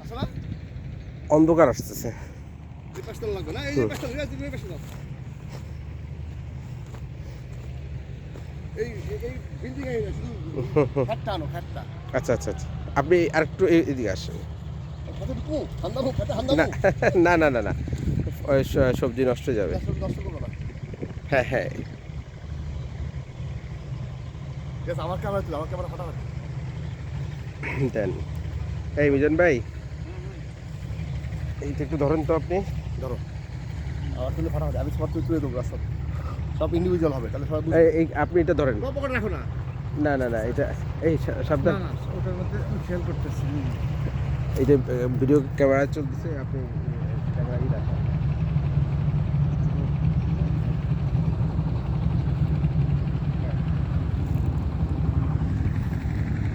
আসলে অন্ধকার আসতেছে। এই পাশটা লাগবে না, এই পাশটা এই পাশটা দাও। এই এই বিল্ডিং এ শুধু ফ্যাটটা আনো, ফ্যাটটা। আচ্ছা আচ্ছা আচ্ছা, আপনি আরেকটু এদিকে আসেন। কতটুকু ঠান্ডা হোক, ফ্যাটটা ঠান্ডা না হোক। না না না না, ওই সবজি নষ্ট হয়ে যাবে। নষ্ট করবো না। হ্যাঁ হ্যাঁ, ঠিক আছে, আমার ক্যামেরা তুলো, আমার ক্যামেরা ফাটাফাটি। দেন। এই মিজান ভাই, এইটা একটু ধরেন তো আপনি। ধরো, আমার তুলে ফাটাফাটি, আমি সব তুলে দেবো, সব সব ইন্ডিভিজুয়াল হবে, তাহলে সবাই এই আপনি এটা ধরেন। পকেটে রাখো না। না না না, এটা এই সাবধান। না ওটার মধ্যে আমি খেয়াল করতেছি। এই যে ভিডিও ক্যামেরা চলতেছে, আপনি ক্যামেরা রাখেন।